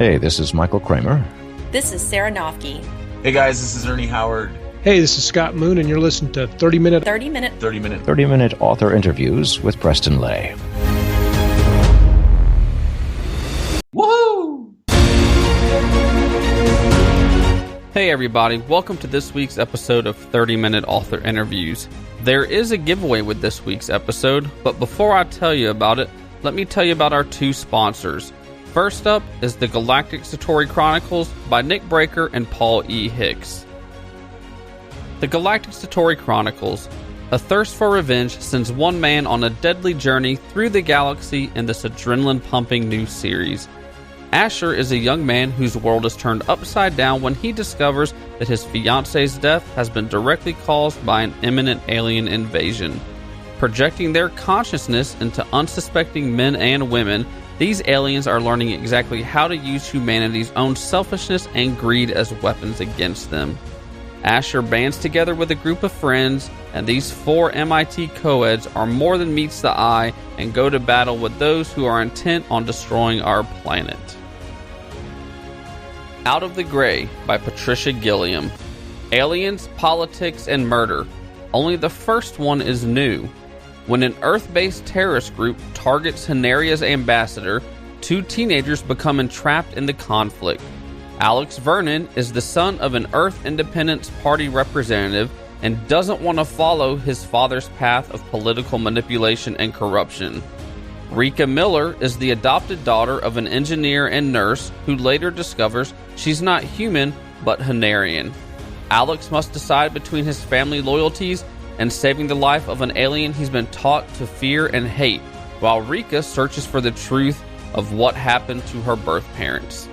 Hey, this is Michael Kramer. This is Sarah Nofke. Hey guys, this is Ernie Howard. Hey, this is Scott Moon, and you're listening to 30 Minute Author Interviews with Preston Lay. Woohoo! Hey everybody, welcome to this week's episode of 30-Minute Author Interviews. There is a giveaway with this week's episode, but before I tell you about it, let me tell you about our two sponsors. First up is the Galactic Satori Chronicles by Nick Breaker and Paul E. Hicks. The Galactic Satori Chronicles. A thirst for revenge sends one man on a deadly journey through the galaxy in this adrenaline-pumping new series. Asher is a young man whose world is turned upside down when he discovers that his fiance's death has been directly caused by an imminent alien invasion. Projecting their consciousness into unsuspecting men and women, these aliens are learning exactly how to use humanity's own selfishness and greed as weapons against them. Asher bands together with a group of friends, and these four MIT co-eds are more than meets the eye and go to battle with those who are intent on destroying our planet. Out of the Gray by Patricia Gilliam. Aliens, politics, and murder. Only the first one is new. When an Earth-based terrorist group targets Hanaria's ambassador, two teenagers become entrapped in the conflict. Alex Vernon is the son of an Earth Independence Party representative and doesn't want to follow his father's path of political manipulation and corruption. Rika Miller is the adopted daughter of an engineer and nurse who later discovers she's not human but Hanarian. Alex must decide between his family loyalties and saving the life of an alien he's been taught to fear and hate, while Rika searches for the truth of what happened to her birth parents.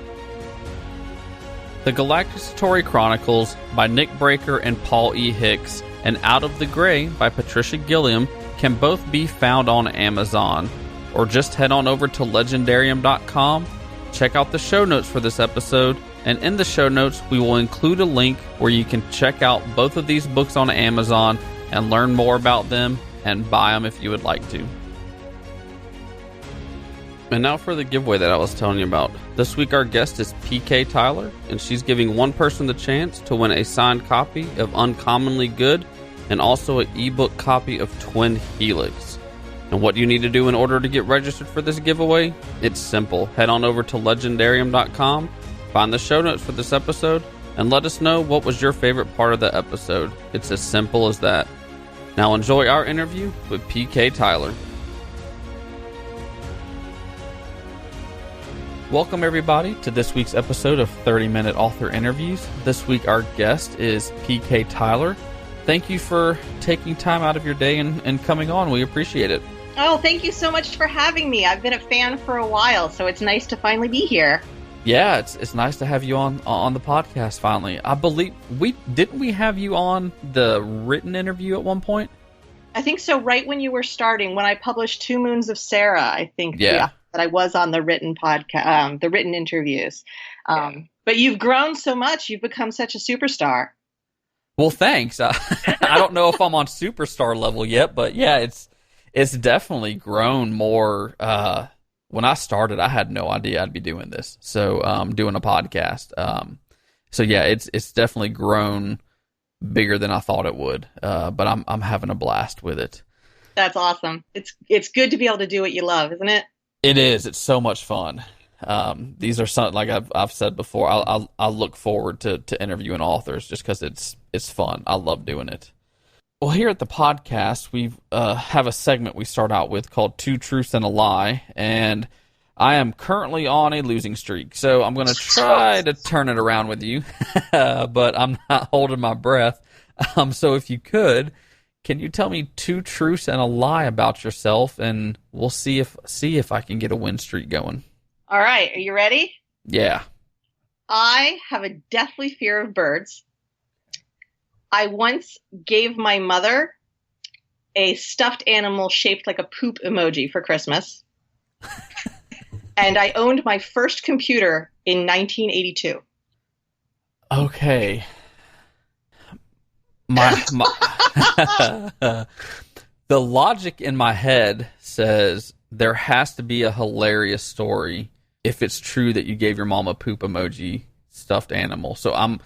The Galactic Satori Chronicles by Nick Breaker and Paul E. Hicks and Out of the Gray by Patricia Gilliam can both be found on Amazon, or just head on over to Leigendarium.com, check out the show notes for this episode, and in the show notes we will include a link where you can check out both of these books on Amazon and learn more about them and buy them if you would like to. And now for the giveaway that I was telling you about. This week our guest is PK Tyler, and she's giving one person the chance to win a signed copy of Uncommonly Good and also an ebook copy of Twin Helix. And what you need to do in order to get registered for this giveaway? It's simple. Head on over to Leigendarium.com, find the show notes for this episode, and let us know what was your favorite part of the episode. It's as simple as that. Now enjoy our interview with PK Tyler. Welcome everybody to this week's episode of 30-Minute Author Interviews. This week our guest is PK Tyler. Thank you for taking time out of your day and coming on. We appreciate it. Oh, thank you so much for having me. I've been a fan for a while, so it's nice to finally be here. Yeah, it's nice to have you on the podcast finally. I believe we have you on the written interview at one point? I think so, right when you were starting, when I published Two Moons of Sarah, I think that I was on the written podcast, the written interviews. But you've grown so much, you've become such a superstar. Well, thanks. I don't know if I'm on superstar level yet, but yeah, it's definitely grown more. When I started, I had no idea I'd be doing this. So, doing a podcast. So yeah, it's definitely grown bigger than I thought it would. But I'm having a blast with it. That's awesome. It's good to be able to do what you love, isn't it? It is. It's so much fun. These are something like I've said before. I look forward to interviewing authors just because it's fun. I love doing it. Well, here at the podcast, we have a segment we start out with called Two Truths and a Lie, and I am currently on a losing streak, so I'm going to try to turn it around with you, but I'm not holding my breath. So if you could, can you tell me two truths and a lie about yourself, and we'll see if I can get a win streak going. All right, are you ready? Yeah. I have a deathly fear of birds. I once gave my mother a stuffed animal shaped like a poop emoji for Christmas. And I owned my first computer in 1982. Okay. The logic in my head says there has to be a hilarious story if it's true that you gave your mom a poop emoji stuffed animal. So I'm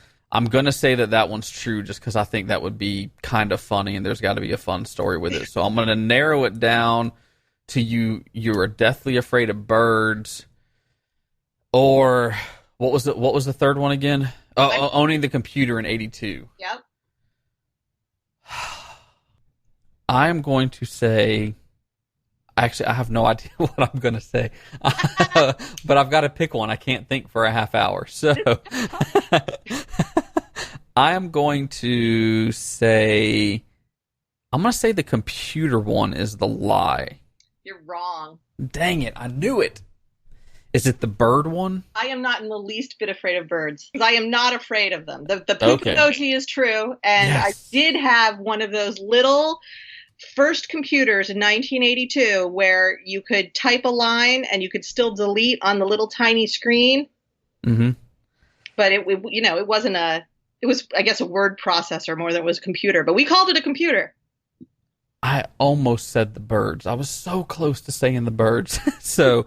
going to say that one's true just because I think that would be kind of funny and there's got to be a fun story with it. So I'm going to narrow it down to you are deathly afraid of birds, or what was the third one again? Owning the computer in 82. Yep. I'm going to say, actually, I have no idea what I'm going to say, but I've got to pick one. I can't think for a half hour. So I am going to say, the computer one is the lie. You're wrong. Dang it. I knew it. Is it the bird one? I am not in the least bit afraid of birds. I am not afraid of them. The poop emoji is true, and yes. I did have one of those little first computers in 1982 where you could type a line and you could still delete on the little tiny screen. Mm-hmm. But it wasn't it was, I guess, a word processor more than it was a computer, but we called it a computer. I almost said the birds. I was so close to saying the birds. So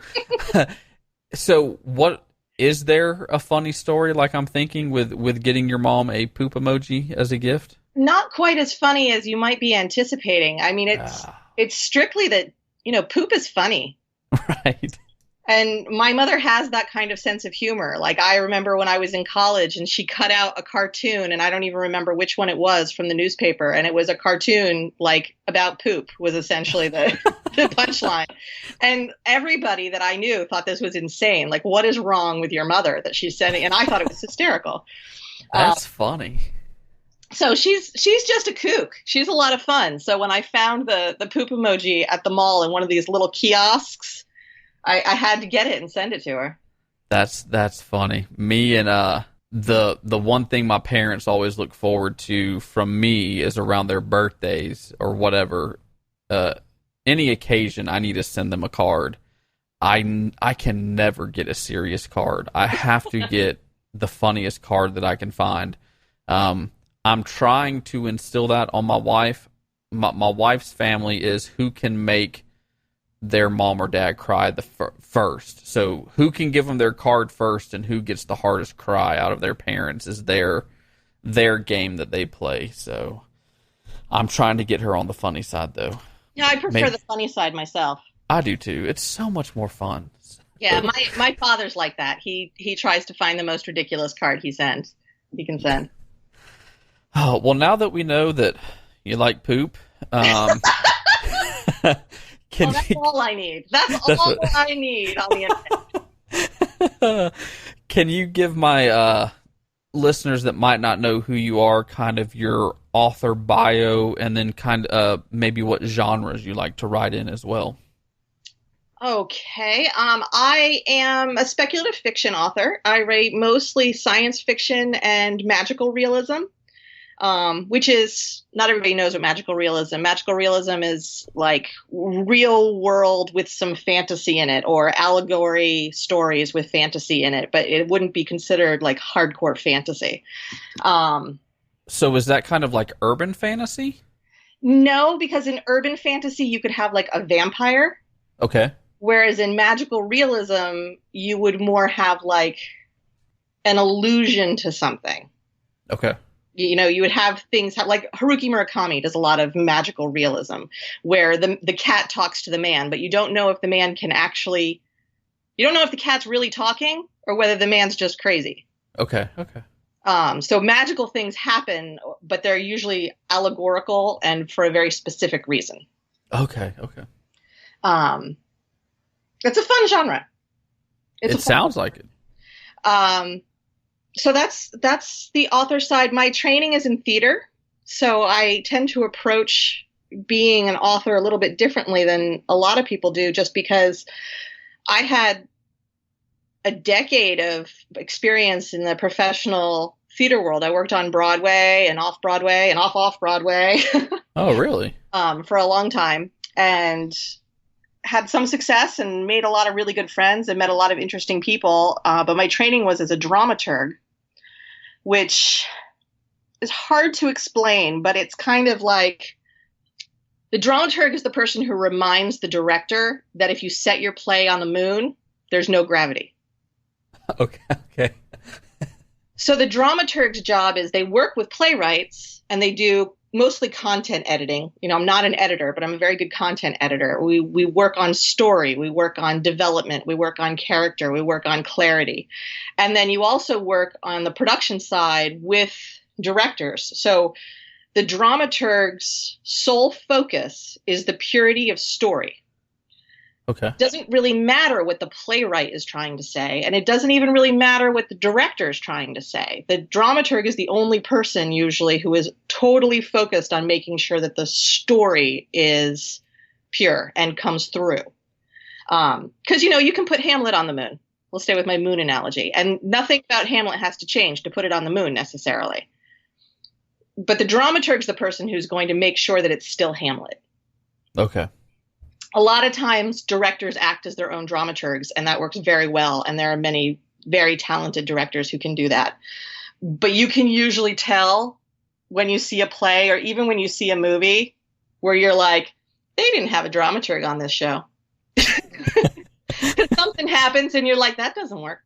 what, is there a funny story like I'm thinking with getting your mom a poop emoji as a gift? Not quite as funny as you might be anticipating. I mean, it's strictly that, poop is funny. Right. And my mother has that kind of sense of humor. Like, I remember when I was in college and she cut out a cartoon, and I don't even remember which one it was, from the newspaper. And it was a cartoon like about poop was essentially the punchline. And everybody that I knew thought this was insane. Like, what is wrong with your mother that she's sending? And I thought it was hysterical. That's funny. So she's just a kook. She's a lot of fun. So when I found the poop emoji at the mall in one of these little kiosks, I had to get it and send it to her. That's funny. Me and the one thing my parents always look forward to from me is around their birthdays or whatever. Any occasion I need to send them a card. I can never get a serious card. I have to get the funniest card that I can find. I'm trying to instill that on my wife. My wife's family is who can make their mom or dad cry the first. So who can give them their card first and who gets the hardest cry out of their parents is their game that they play. So I'm trying to get her on the funny side, though. Yeah, I prefer the funny side myself. I do, too. It's so much more fun. Yeah, my father's like that. He tries to find the most ridiculous card he can send. Oh, well, now that we know that you like poop, that's all I need. That's all I need on the internet. Can you give my listeners that might not know who you are kind of your author bio and then kind of maybe what genres you like to write in as well? Okay. I am a speculative fiction author. I write mostly science fiction and magical realism. Which is, not everybody knows what magical realism. Magical realism is like real world with some fantasy in it, or allegory stories with fantasy in it, but it wouldn't be considered like hardcore fantasy. So is that kind of like urban fantasy? No, because in urban fantasy you could have like a vampire. Okay. Whereas in magical realism you would more have like an allusion to something. Okay. You would have things like Haruki Murakami does a lot of magical realism where the cat talks to the man, but you don't know if the man you don't know if the cat's really talking or whether the man's just crazy. Okay. So magical things happen, but they're usually allegorical and for a very specific reason. Okay. It's a fun genre. It sounds like it. So that's the author side. My training is in theater, so I tend to approach being an author a little bit differently than a lot of people do, just because I had a decade of experience in the professional theater world. I worked on Broadway and off Broadway and off Broadway. Oh, really? For a long time, and had some success and made a lot of really good friends and met a lot of interesting people. But my training was as a dramaturge, which is hard to explain, but it's kind of like the dramaturge is the person who reminds the director that if you set your play on the moon, there's no gravity. Okay. So the dramaturg's job is they work with playwrights and they do mostly content editing. I'm not an editor, but I'm a very good content editor. We work on story, we work on development, we work on character, we work on clarity. And then you also work on the production side with directors. So the dramaturg's sole focus is the purity of story. Okay. It doesn't really matter what the playwright is trying to say, and it doesn't even really matter what the director is trying to say. The dramaturg is the only person usually who is totally focused on making sure that the story is pure and comes through. Because, you can put Hamlet on the moon. We'll stay with my moon analogy. And nothing about Hamlet has to change to put it on the moon necessarily. But the dramaturg's the person who's going to make sure that it's still Hamlet. Okay. A lot of times directors act as their own dramaturgs, and that works very well. And there are many very talented directors who can do that. But you can usually tell when you see a play or even when you see a movie where you're like, they didn't have a dramaturg on this show. Something happens and you're like, that doesn't work.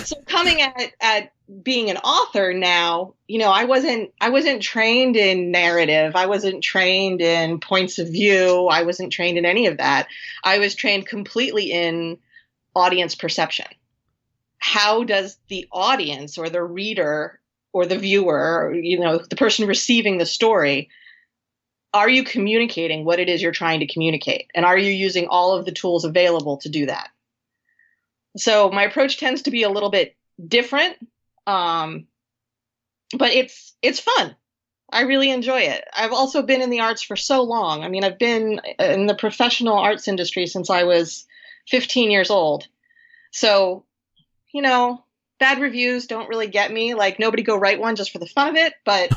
So coming at being an author now, I wasn't trained in narrative. I wasn't trained in points of view. I wasn't trained in any of that. I was trained completely in audience perception. How does the audience or the reader or the viewer, or, the person receiving the story, are you communicating what it is you're trying to communicate? And are you using all of the tools available to do that? So my approach tends to be a little bit different, but it's fun. I really enjoy it. I've also been in the arts for so long. I mean, I've been in the professional arts industry since I was 15 years old. So, bad reviews don't really get me. Like, nobody go write one just for the fun of it, but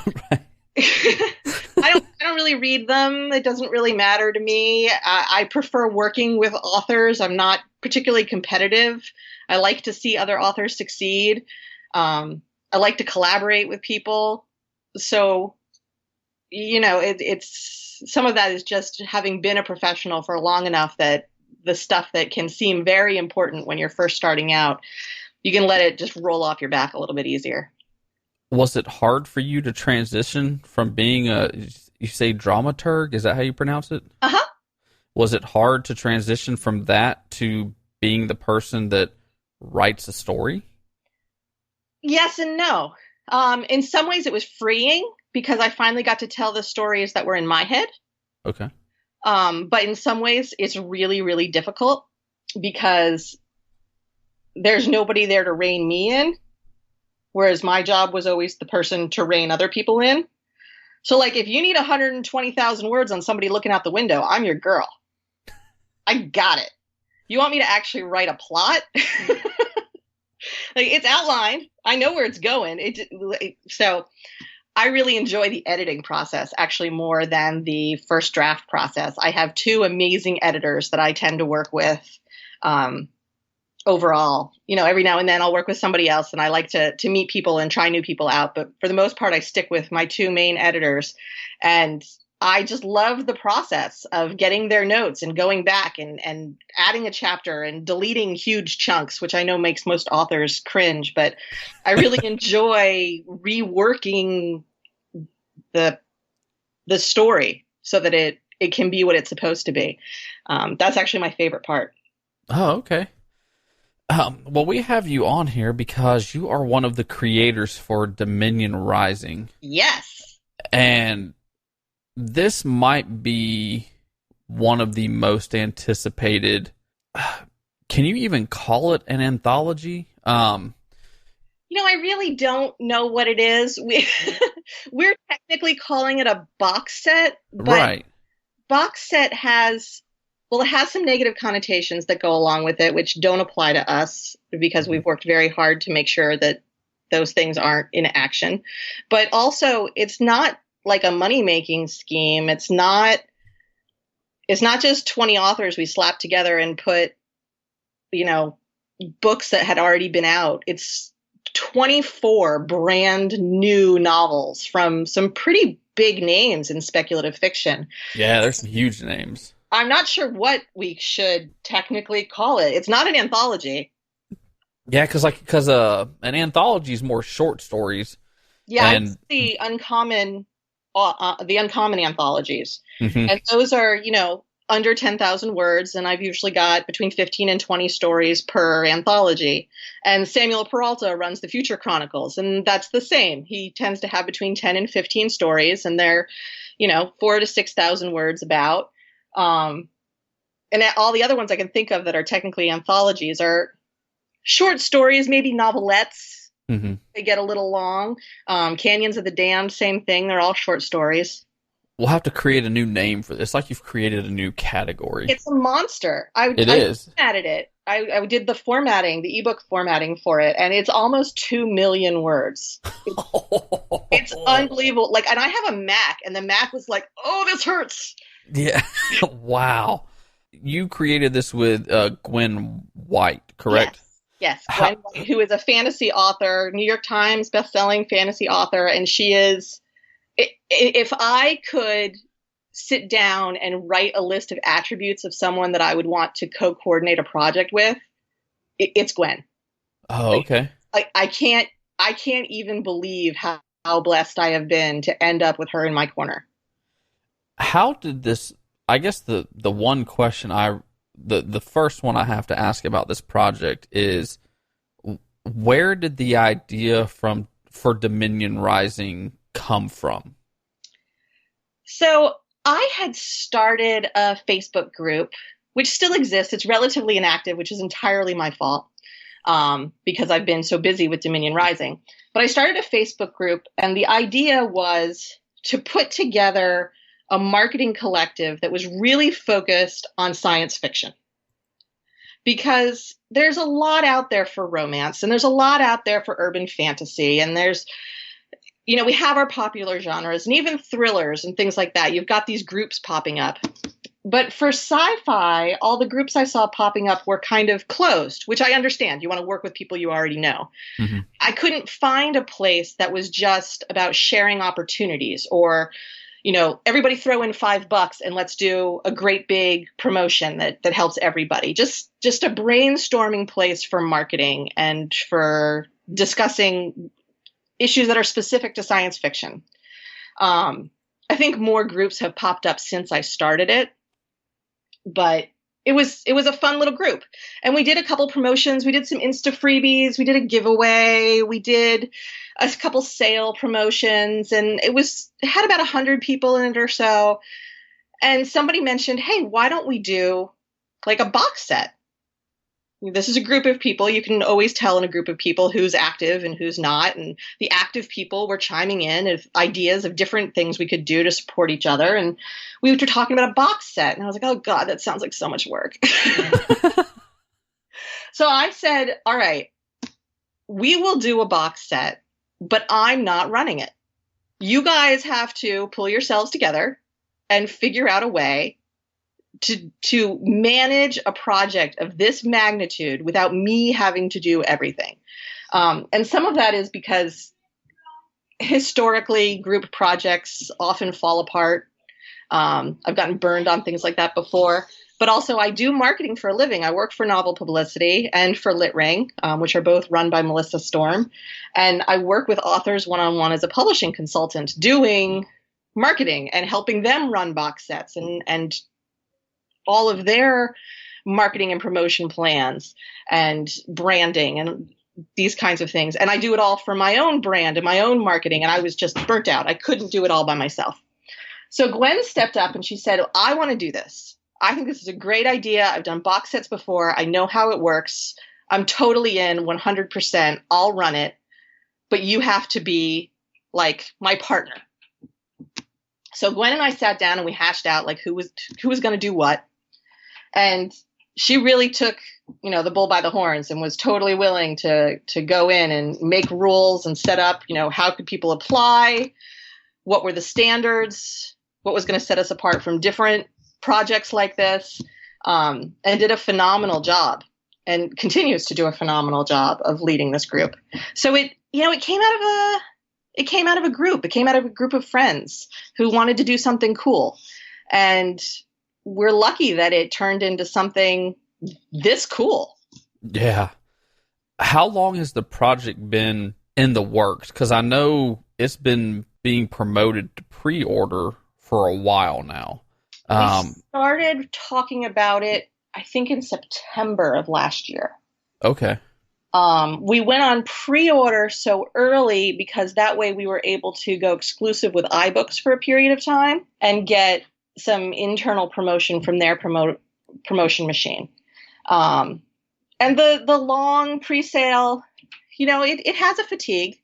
I don't really read them. It doesn't really matter to me. I prefer working with authors. I'm not particularly competitive. I like to see other authors succeed. I like to collaborate with people. So, it's some of that is just having been a professional for long enough that the stuff that can seem very important when you're first starting out, you can let it just roll off your back a little bit easier. Was it hard for you to transition from being you say dramaturg? Is that how you pronounce it? Uh-huh. Was it hard to transition from that to being the person that writes a story? Yes and no. In some ways it was freeing because I finally got to tell the stories that were in my head. Okay. But in some ways it's really, really difficult because there's nobody there to rein me in. Whereas my job was always the person to rein other people in. So like, if you need 120,000 words on somebody looking out the window, I'm your girl. I got it. You want me to actually write a plot? Like, it's outlined. I know where it's going. So I really enjoy the editing process actually more than the first draft process. I have two amazing editors that I tend to work with. Overall, every now and then I'll work with somebody else and I like to meet people and try new people out. But for the most part, I stick with my two main editors, and I just love the process of getting their notes and going back and adding a chapter and deleting huge chunks, which I know makes most authors cringe, but I really enjoy reworking the story so that it can be what it's supposed to be. That's actually my favorite part. Oh, okay. Well, we have you on here because you are one of the creators for Dominion Rising. Yes. And this might be one of the most anticipated. Can you even call it an anthology? I really don't know what it is. We're technically calling it a box set, but right. Box set has some negative connotations that go along with it, which don't apply to us because we've worked very hard to make sure that those things aren't in action. But also, it's not like a money-making scheme. It's not just 20 authors we slapped together and put, books that had already been out. It's 24 brand new novels from some pretty big names in speculative fiction. Yeah, there's some huge names. I'm not sure what we should technically call it. It's not an anthology. Yeah, because an anthology is more short stories. Yeah, and it's the uncommon anthologies, Mhm. and those are under 10,000 words, and I've usually got between 15 and 20 stories per anthology. And Samuel Peralta runs the Future Chronicles, and that's the same. He tends to have between 10 and 15 stories, and they're 4,000 to 6,000 words about. And all the other ones I can think of that are technically anthologies are short stories, maybe novelettes. Mhm. They get a little long. Canyons of the Damned, same thing. They're all short stories. We'll have to create a new name for this. Like you've created a new category. It's a monster. I formatted it. I did the formatting, the ebook formatting for it, and it's almost 2 million words. It's unbelievable. Like, and I have a Mac, and the Mac was like, "Oh, this hurts." Yeah. Wow. You created this with Gwen White, correct? Yes. Gwen White, who is a fantasy author, New York Times bestselling fantasy author, and she is. If I could sit down and write a list of attributes of someone that I would want to co-coordinate a project with, it's Gwen. Oh, okay. I can't even believe how blessed I have been to end up with her in my corner. How did this? I guess the one question the first one I have to ask about this project is, where did the idea for Dominion Rising come from? So I had started a Facebook group, which still exists. It's relatively inactive, which is entirely my fault, because I've been so busy with Dominion Rising. But I started a Facebook group, and the idea was to put together a marketing collective that was really focused on science fiction. Because there's a lot out there for romance, and there's a lot out there for urban fantasy, and there's we have our popular genres and even thrillers and things like that. You've got these groups popping up. But for sci-fi, all the groups I saw popping up were kind of closed, which I understand. You want to work with people you already know. Mm-hmm. I couldn't find a place that was just about sharing opportunities or, everybody throw in $5 and let's do a great big promotion that helps everybody. Just a brainstorming place for marketing and for discussing issues that are specific to science fiction. I think more groups have popped up since I started it, but it was a fun little group. And we did a couple promotions. We did some Insta freebies. We did a giveaway. We did a couple sale promotions, and it had about 100 people in it or so. And somebody mentioned, hey, why don't we do like a box set? This is a group of people. You can always tell in a group of people who's active and who's not. And the active people were chiming in of ideas of different things we could do to support each other. And we were talking about a box set. And I was like, oh, God, that sounds like so much work. So I said, all right, we will do a box set, but I'm not running it. You guys have to pull yourselves together and figure out a way to manage a project of this magnitude without me having to do everything. And some of that is because historically group projects often fall apart. I've gotten burned on things like that before, but also I do marketing for a living. I work for Novel Publicity and for Lit Ring, which are both run by Melissa Storm. And I work with authors one-on-one as a publishing consultant doing marketing and helping them run box sets and all of their marketing and promotion plans and branding and these kinds of things. And I do it all for my own brand and my own marketing. And I was just burnt out. I couldn't do it all by myself. So Gwen stepped up and she said, I want to do this. I think this is a great idea. I've done box sets before. I know how it works. I'm totally in 100%. I'll run it. But you have to be like my partner. So Gwen and I sat down and we hashed out like who was going to do what. And she really took, the bull by the horns and was totally willing to go in and make rules and set up, how could people apply? What were the standards? What was going to set us apart from different projects like this? And did a phenomenal job and continues to do a phenomenal job of leading this group. So it came out of a group. It came out of a group of friends who wanted to do something cool. And we're lucky that it turned into something this cool. Yeah. How long has the project been in the works? Because I know it's been being promoted to pre-order for a while now. We started talking about it, I think, in September of last year. Okay. We went on pre-order so early because that way we were able to go exclusive with iBooks for a period of time and get some internal promotion from their promotion machine. And the long pre-sale, it has a fatigue.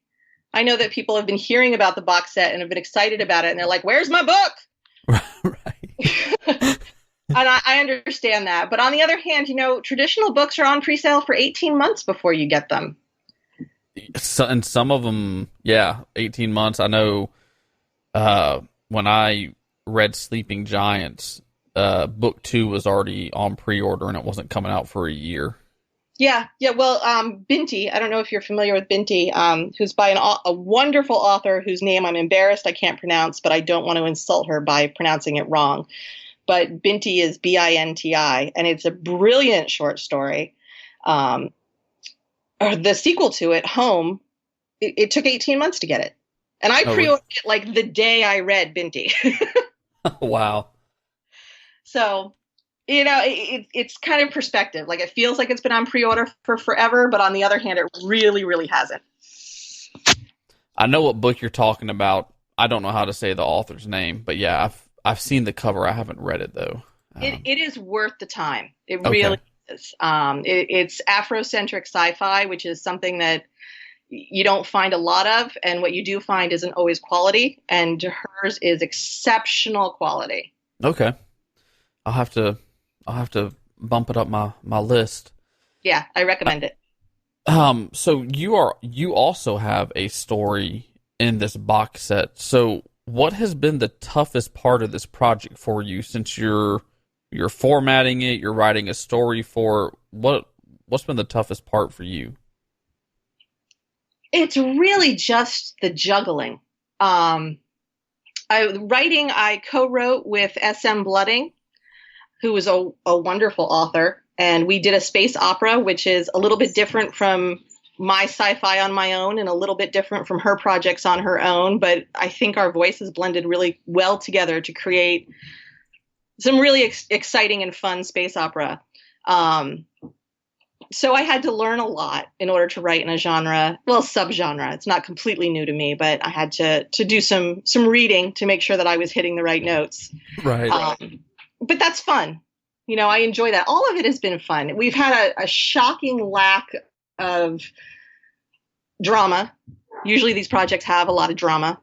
I know that people have been hearing about the box set and have been excited about it, and they're like, "Where's my book?" Right. And I understand that. But on the other hand, traditional books are on pre-sale for 18 months before you get them. So, and some of them, 18 months. I know when I read Sleeping Giants, book 2 was already on pre-order and it wasn't coming out for a year. Yeah. Well, Binti, I don't know if you're familiar with Binti, who's by a wonderful author whose name I'm embarrassed I can't pronounce, but I don't want to insult her by pronouncing it wrong. But Binti is Binti, and it's a brilliant short story. The sequel to it, Home, it took 18 months to get it. And I pre-ordered it like the day I read Binti. Wow. So, it's kind of perspective. Like, it feels like it's been on pre-order for forever, but on the other hand, it really, really hasn't. I know what book you're talking about. I don't know how to say the author's name, but yeah, I've seen the cover. I haven't read it, though. It is worth the time. It really is. It's Afrocentric sci-fi, which is something that you don't find a lot of, and what you do find isn't always quality, and hers is exceptional quality. Okay. I'll have to bump it up my list. Yeah, I recommend it. So you also have a story in this box set. So what has been the toughest part of this project for you since you're formatting it, you're writing a story for what's been the toughest part for you? It's really just the juggling. I co-wrote with S.M. Blooding, who is a wonderful author, and we did a space opera, which is a little bit different from my sci-fi on my own and a little bit different from her projects on her own, but I think our voices blended really well together to create some really exciting and fun space opera. So I had to learn a lot in order to write in a subgenre. It's not completely new to me, but I had to do some reading to make sure that I was hitting the right notes. Right. But that's fun. I enjoy that. All of it has been fun. We've had a shocking lack of drama. Usually these projects have a lot of drama.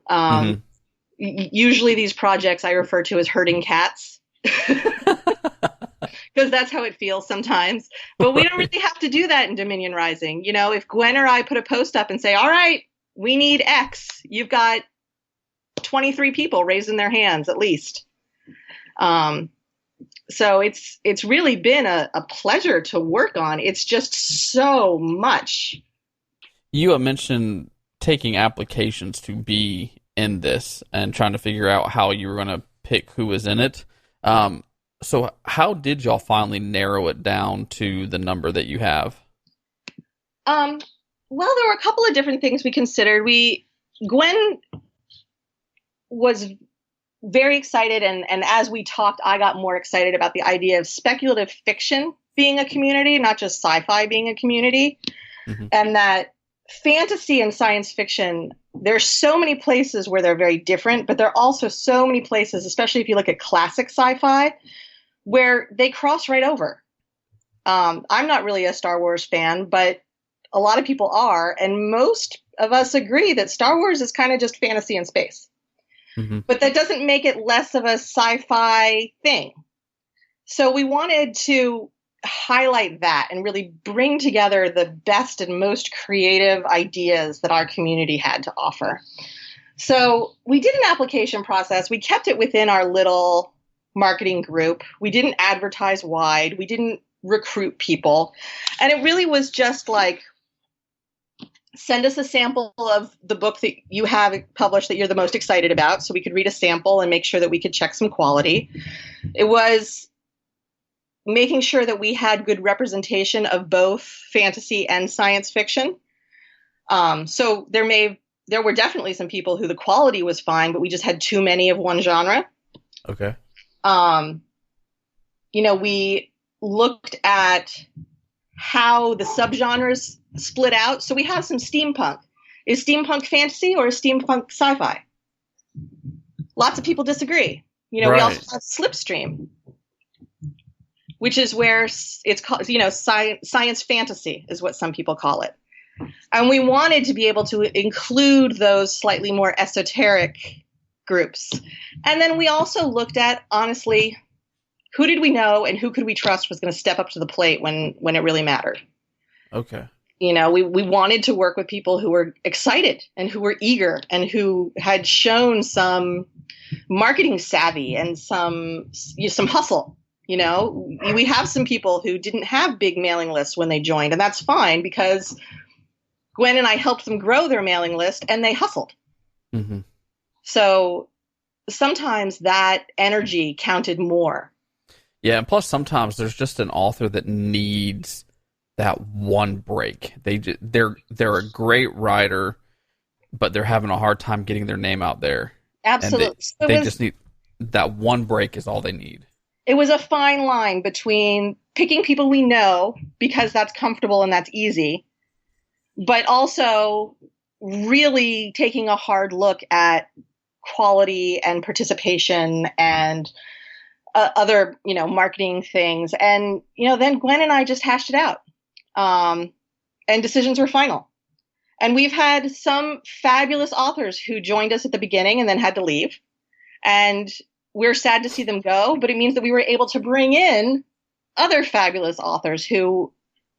Usually these projects I refer to as herding cats. Because that's how it feels sometimes. But we don't really have to do that in Dominion Rising. If Gwen or I put a post up and say, all right, we need X, you've got 23 people raising their hands at least. So it's really been a pleasure to work on. It's just so much. You had mentioned taking applications to be in this and trying to figure out how you were going to pick who was in it. So how did y'all finally narrow it down to the number that you have? Well, there were a couple of different things we considered. Gwen was very excited, and as we talked, I got more excited about the idea of speculative fiction being a community, not just sci-fi being a community, and that fantasy and science fiction, there's so many places where they're very different, but there are also so many places, especially if you look at classic sci-fi, where they cross right over. I'm not really a Star Wars fan, but a lot of people are, and most of us agree that Star Wars is kind of just fantasy in space. But that doesn't make it less of a sci-fi thing. So we wanted to highlight that and really bring together the best and most creative ideas that our community had to offer. So we did an application process. We kept it within our little marketing group. We didn't advertise wide. We didn't recruit people. And it really was just like, send us a sample of the book that you have published that you're the most excited about, so we could read a sample and make sure that we could check some quality. It was making sure that we had good representation of both fantasy and science fiction. So there were definitely some people who the quality was fine, but we just had too many of one genre. Okay. We looked at how the subgenres split out. So we have some steampunk. Is steampunk fantasy or is steampunk sci-fi? Lots of people disagree. We also have slipstream, which is where it's called, science fantasy is what some people call it. And we wanted to be able to include those slightly more esoteric groups. And then we also looked at, honestly, who did we know and who could we trust was going to step up to the plate when it really mattered. Okay. We wanted to work with people who were excited and who were eager and who had shown some marketing savvy and some hustle. We have some people who didn't have big mailing lists when they joined, and that's fine because Gwen and I helped them grow their mailing list and they hustled. Mm-hmm. So sometimes that energy counted more. Yeah, and plus sometimes there's just an author that needs that one break. They're a great writer, but they're having a hard time getting their name out there. Absolutely. And they just need that one break is all they need. It was a fine line between picking people we know because that's comfortable and that's easy, but also really taking a hard look at quality and participation and other, marketing things. And, then Gwen and I just hashed it out. And decisions were final. And we've had some fabulous authors who joined us at the beginning and then had to leave. And we're sad to see them go, but it means that we were able to bring in other fabulous authors who,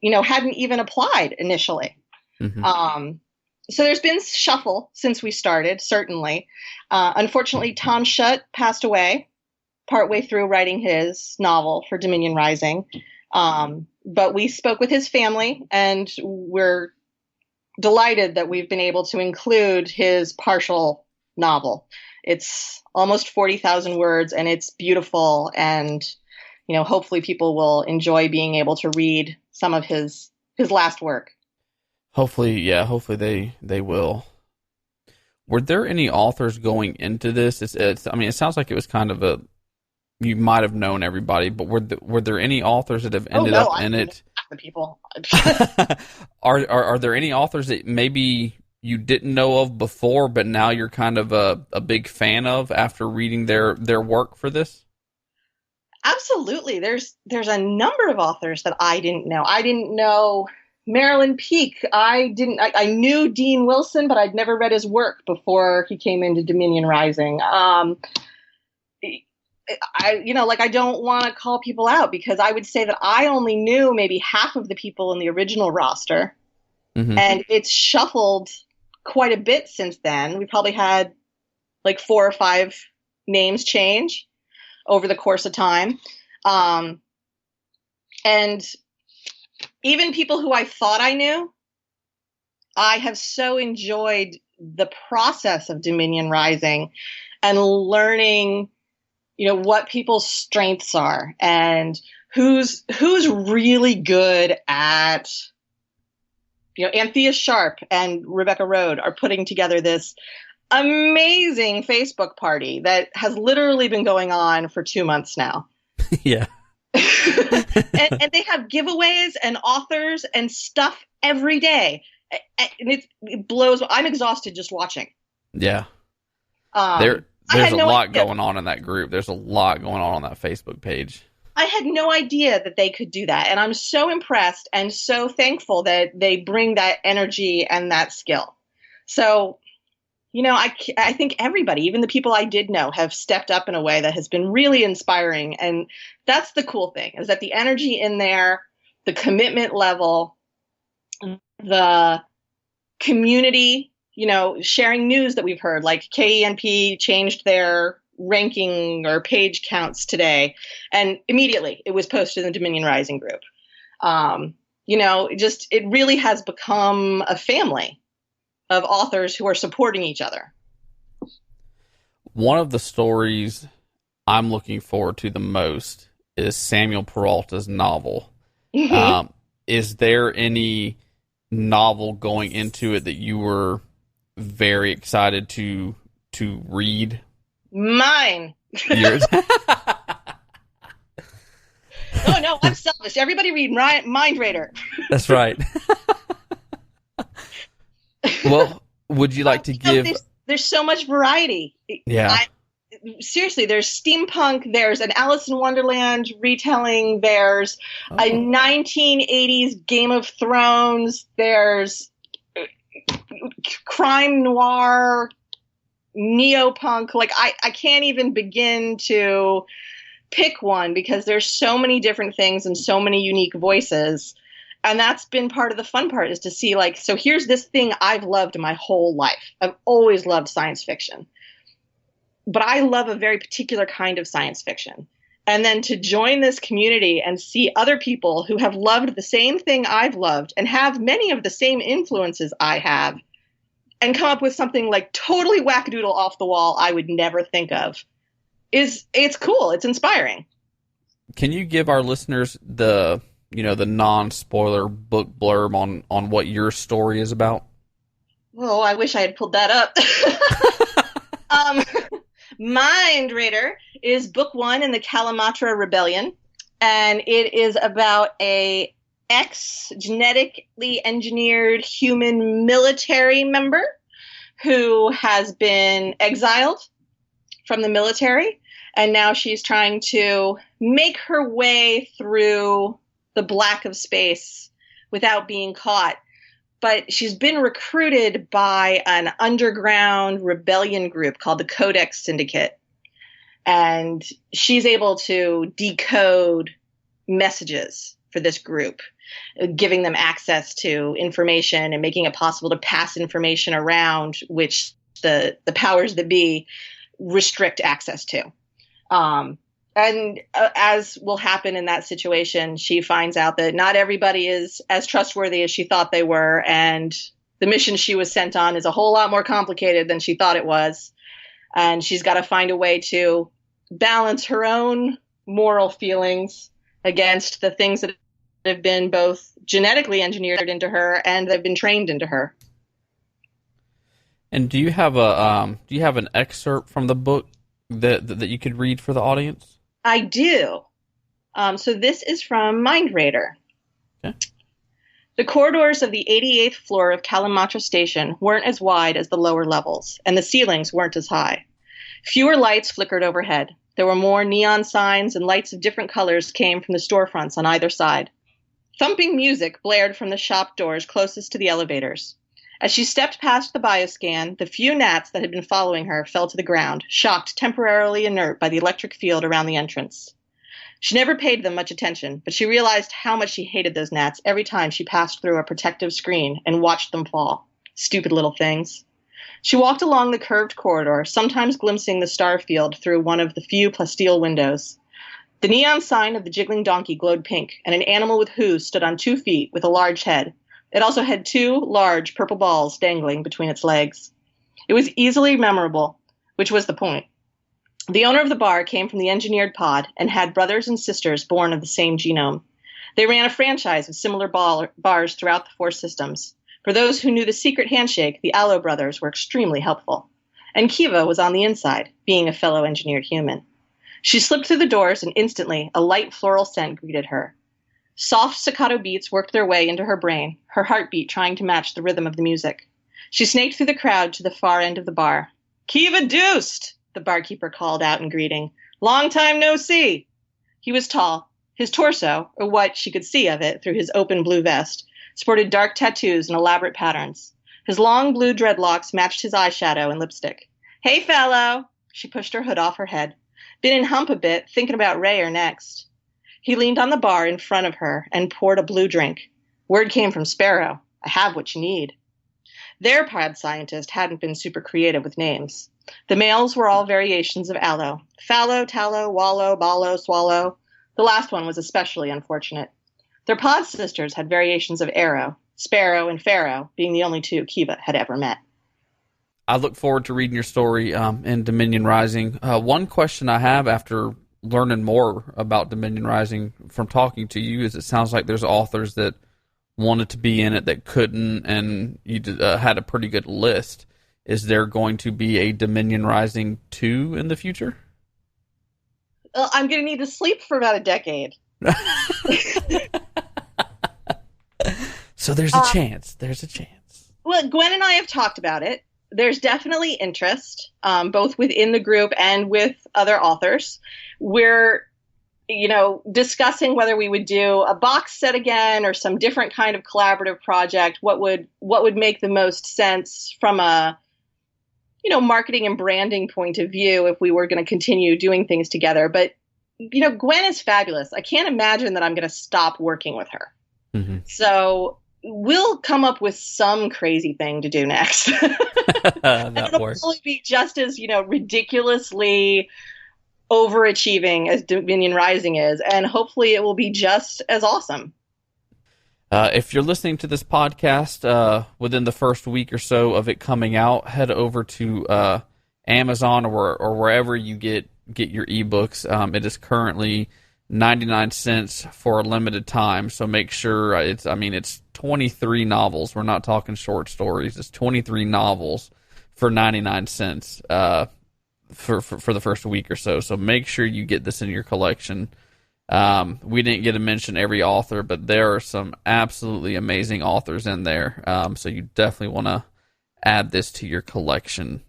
hadn't even applied initially. Mm-hmm. So there's been shuffle since we started, certainly. Unfortunately, Tom Shutt passed away partway through writing his novel for Dominion Rising. But we spoke with his family, and we're delighted that we've been able to include his partial novel. It's almost 40,000 words, and it's beautiful. And, hopefully people will enjoy being able to read some of his last work. Hopefully they will. Were there any authors going into this? It sounds like it was kind of you might have known everybody, but were there any authors that have ended up in it? The people. Are there any authors that maybe you didn't know of before, but now you're kind of a big fan of after reading their work for this? Absolutely. There's a number of authors that I didn't know. I didn't know Marilyn Peake. I knew Dean Wilson, but I'd never read his work before he came into Dominion Rising. I don't want to call people out because I would say that I only knew maybe half of the people in the original roster. Mm-hmm. And it's shuffled quite a bit since then. We probably had like 4 or 5 names change over the course of time. And even people who I thought I knew, I have so enjoyed the process of Dominion Rising and learning what people's strengths are and who's really good at, Anthea Sharp and Rebecca Road are putting together this amazing Facebook party that has literally been going on for 2 months now. Yeah. and they have giveaways and authors and stuff every day. And it blows. I'm exhausted just watching. Yeah. There's a lot going on in that group. There's a lot going on that Facebook page. I had no idea that they could do that. And I'm so impressed and so thankful that they bring that energy and that skill. So, I think everybody, even the people I did know, have stepped up in a way that has been really inspiring. And that's the cool thing, is that the energy in there, the commitment level, the community, sharing news that we've heard, like KENP changed their ranking or page counts today, and immediately it was posted in the Dominion Rising group. It really has become a family of authors who are supporting each other. One of the stories I'm looking forward to the most is Samuel Peralta's novel. Mhm. Is there any novel going into it that you were very excited to read? Mine. Yours? No, I'm selfish. Everybody read Mind Raider. That's right. Well, would you like to give... There's so much variety. Yeah. Seriously, there's steampunk, there's an Alice in Wonderland retelling, there's a 1980s Game of Thrones, there's crime noir, neopunk. Like, I can't even begin to pick one because there's so many different things and so many unique voices. And that's been part of the fun part, is to see, like, so here's this thing I've loved my whole life. I've always loved science fiction. But I love a very particular kind of science fiction. And then to join this community and see other people who have loved the same thing I've loved and have many of the same influences I have, and come up with something like totally wackadoodle off the wall I would never think of, it's cool. It's inspiring. Can you give our listeners the non-spoiler book blurb on what your story is about? Oh, I wish I had pulled that up. Mind Raider is book 1 in the Kalamatra Rebellion, and it is about a genetically engineered human military member who has been exiled from the military, and now she's trying to make her way through the black of space without being caught. But she's been recruited by an underground rebellion group called the Codex Syndicate. And she's able to decode messages for this group, giving them access to information and making it possible to pass information around, which the powers that be restrict access to. And as will happen in that situation, she finds out that not everybody is as trustworthy as she thought they were. And the mission she was sent on is a whole lot more complicated than she thought it was. And she's got to find a way to balance her own moral feelings against the things that have been both genetically engineered into her and they've been trained into her. And do you have an excerpt from the book that you could read for the audience? I do. So this is from Mind Raider. Okay. The corridors of the 88th floor of Kalamatra Station weren't as wide as the lower levels, and the ceilings weren't as high. Fewer lights flickered overhead. There were more neon signs, and lights of different colors came from the storefronts on either side. Thumping music blared from the shop doors closest to the elevators. As she stepped past the bioscan, the few gnats that had been following her fell to the ground, shocked temporarily inert by the electric field around the entrance. She never paid them much attention, but she realized how much she hated those gnats every time she passed through a protective screen and watched them fall. Stupid little things. She walked along the curved corridor, sometimes glimpsing the star field through one of the few plasteel windows. The neon sign of the jiggling donkey glowed pink, and an animal with hooves stood on 2 feet with a large head. It also had 2 large purple balls dangling between its legs. It was easily memorable, which was the point. The owner of the bar came from the engineered pod and had brothers and sisters born of the same genome. They ran a franchise of similar bars throughout the 4 systems. For those who knew the secret handshake, the Allo brothers were extremely helpful. And Kiva was on the inside, being a fellow engineered human. She slipped through the doors, and instantly a light floral scent greeted her. Soft staccato beats worked their way into her brain, her heartbeat trying to match the rhythm of the music. She snaked through the crowd to the far end of the bar. "Kiva Deuced!" the barkeeper called out in greeting. "Long time no see!" He was tall. His torso, or what she could see of it through his open blue vest, sported dark tattoos and elaborate patterns. His long blue dreadlocks matched his eyeshadow and lipstick. "Hey, fellow!" She pushed her hood off her head. "Been in hump a bit, thinking about Rayer next." He leaned on the bar in front of her and poured a blue drink. Word came from Sparrow. "I have what you need." Their pod scientist hadn't been super creative with names. The males were all variations of Allo. Fallow, Tallow, Wallow, Ballow, Swallow. The last one was especially unfortunate. Their pod sisters had variations of Arrow, Sparrow and Pharaoh being the only 2 Kiva had ever met. I look forward to reading your story in Dominion Rising. One question I have after learning more about Dominion Rising from talking to you is it sounds like there's authors that wanted to be in it that couldn't, and you had a pretty good list. Is there going to be a Dominion Rising 2 in the future? I'm going to need to sleep for about a decade. So there's a chance. There's a chance. Well, Gwen and I have talked about it. There's definitely interest, both within the group and with other authors. We're, discussing whether we would do a box set again or some different kind of collaborative project. What would make the most sense from a, marketing and branding point of view if we were going to continue doing things together. But, Gwen is fabulous. I can't imagine that I'm going to stop working with her. Mm-hmm. So we'll come up with some crazy thing to do next. That works. It'll probably be just as, ridiculously overachieving as Dominion Rising is, and hopefully it will be just as awesome. If you're listening to this podcast within the first week or so of it coming out, head over to Amazon or wherever you get your ebooks. It is currently 99 cents for a limited time, so make sure it's 23 novels. We're not talking short stories. It's 23 novels for 99 cents for the first week or so. So make sure you get this in your collection. We didn't get to mention every author, but there are some absolutely amazing authors in there. So you definitely want to add this to your collection.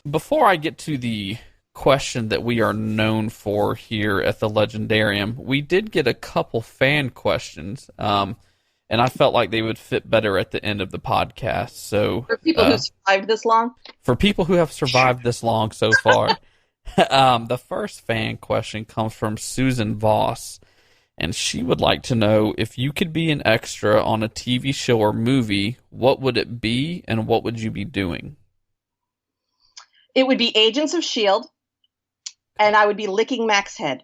Before I get to the question that we are known for here at the Leigendarium, we did get a couple fan questions, and I felt like they would fit better at the end of the podcast. So for people who survived this long? For people who have survived this long so far. The first fan question comes from Susan Voss, and she would like to know, if you could be an extra on a TV show or movie, what would it be, and what would you be doing? It would be Agents of S.H.I.E.L.D., and I would be licking Mac's head.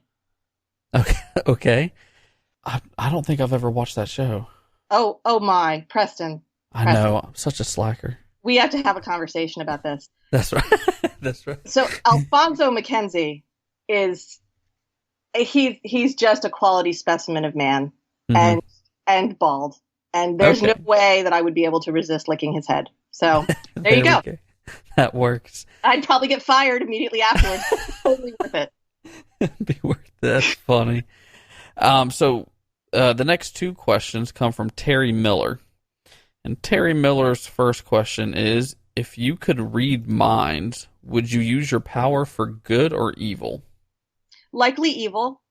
Okay. I don't think I've ever watched that show. Oh my, Preston. I know, I'm such a slacker. We have to have a conversation about this. That's right. That's right. So Alfonso McKenzie he's just a quality specimen of man, mm-hmm. and bald. And there's no way that I would be able to resist licking his head. So there you go. That works. I'd probably get fired immediately afterwards. Totally worth it. Be worth it. That's funny. So the next two questions come from Teri Miller. And Teri Miller's first question is, if you could read minds, would you use your power for good or evil? Likely evil.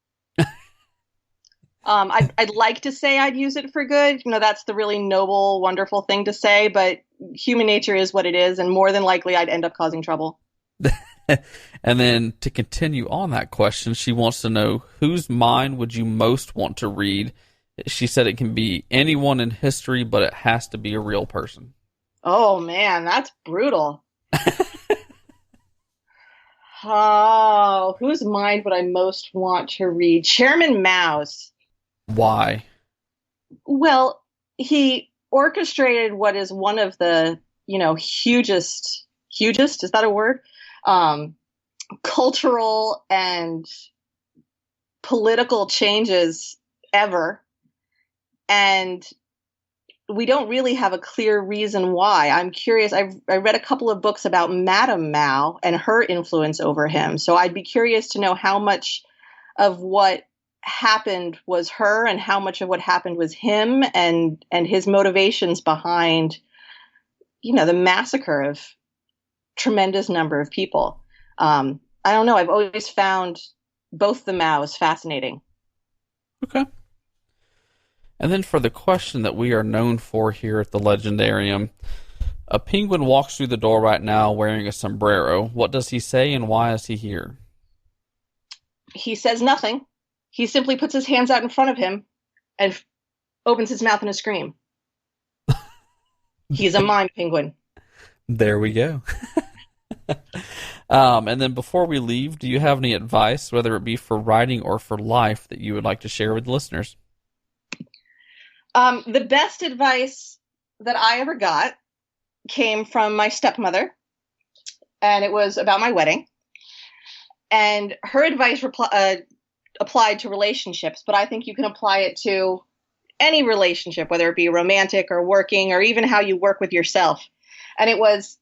I'd like to say I'd use it for good. That's the really noble, wonderful thing to say, but human nature is what it is, and more than likely I'd end up causing trouble. And then to continue on that question, she wants to know, whose mind would you most want to read? She said it can be anyone in history, but it has to be a real person. Oh, man, that's brutal. Oh, whose mind would I most want to read? Chairman Mao's. Why? Well, he orchestrated what is one of the, hugest, is that a word? Cultural and political changes ever. And we don't really have a clear reason why. I'm curious. I read a couple of books about Madame Mao and her influence over him. So I'd be curious to know how much of what happened was her and how much of what happened was him and his motivations behind, the massacre of tremendous number of people. I don't know. I've always found both the Maos fascinating. Okay. And then for the question that we are known for here at the Leigendarium, a penguin walks through the door right now wearing a sombrero. What does he say, and why is he here? He says nothing. He simply puts his hands out in front of him and opens his mouth in a scream. He's a mime penguin. There we go. And then before we leave, do you have any advice, whether it be for writing or for life, that you would like to share with listeners? The best advice that I ever got came from my stepmother, and it was about my wedding. And her advice applied to relationships, but I think you can apply it to any relationship, whether it be romantic or working or even how you work with yourself. And it was,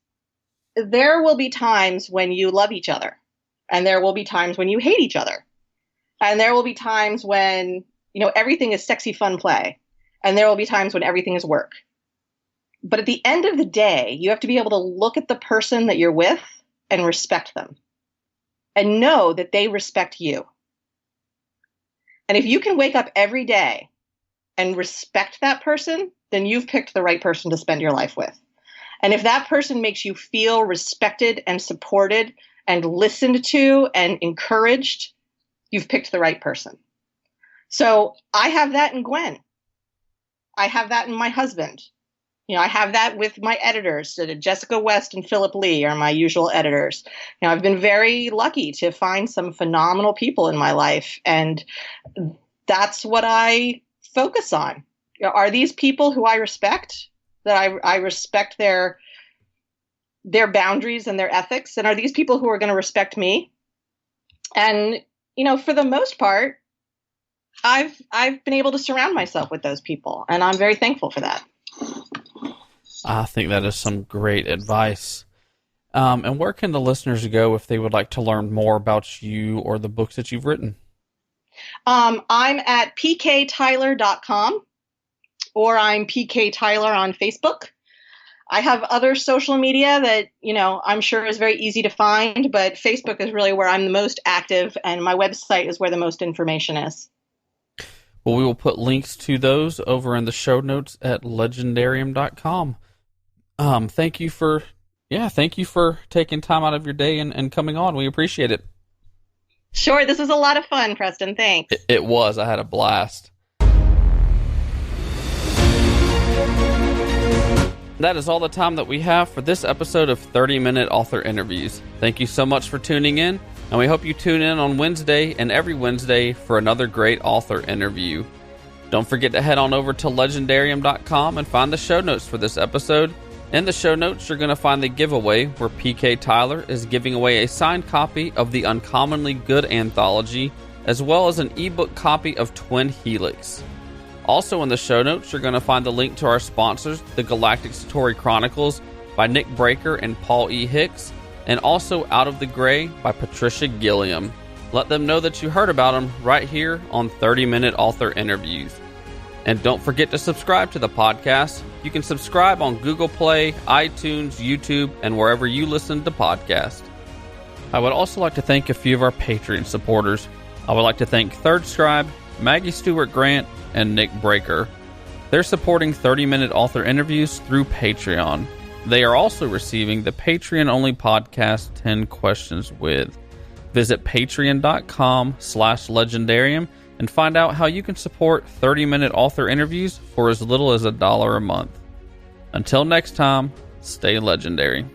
there will be times when you love each other, and there will be times when you hate each other. And there will be times when, everything is sexy, fun play. And there will be times when everything is work. But at the end of the day, you have to be able to look at the person that you're with and respect them and know that they respect you. And if you can wake up every day and respect that person, then you've picked the right person to spend your life with. And if that person makes you feel respected and supported and listened to and encouraged, you've picked the right person. So I have that in Gwen. I have that in my husband. I have that with my editors. Jessica West and Philip Lee are my usual editors. I've been very lucky to find some phenomenal people in my life, and that's what I focus on. Are these people who I respect, that I respect their boundaries and their ethics, and are these people who are going to respect me? And, for the most part, I've been able to surround myself with those people, and I'm very thankful for that. I think that is some great advice. And where can the listeners go if they would like to learn more about you or the books that you've written? I'm at pktyler.com, or I'm PK Tyler on Facebook. I have other social media that, I'm sure is very easy to find, but Facebook is really where I'm the most active, and my website is where the most information is. Well, we will put links to those over in the show notes at Leigendarium.com. Thank you for taking time out of your day and coming on. We appreciate it. Sure, this was a lot of fun, Preston. Thanks. It was. I had a blast. That is all the time that we have for this episode of 30-Minute Author Interviews. Thank you so much for tuning in, and we hope you tune in on Wednesday and every Wednesday for another great author interview. Don't forget to head on over to Leigendarium.com and find the show notes for this episode. In the show notes, you're going to find the giveaway where PK Tyler is giving away a signed copy of the Uncommonly Good anthology, as well as an ebook copy of Twin Helix. Also in the show notes, you're going to find the link to our sponsors, The Galactic Satori Chronicles by Nick Breaker and Paul E. Hicks, and also Out of the Gray by Patricia Gilliam. Let them know that you heard about them right here on 30-Minute Author Interviews. And don't forget to subscribe to the podcast. You can subscribe on Google Play, iTunes, YouTube, and wherever you listen to podcasts. I would also like to thank a few of our Patreon supporters. I would like to thank Third Scribe, Maggie Stewart Grant, and Nick Breaker. They're supporting 30-Minute Author Interviews through Patreon. They are also receiving the Patreon-only podcast 10 Questions With. Visit patreon.com/Leigendarium and find out how you can support 30-Minute Author Interviews for as little as $1 a month. Until next time, stay legendary.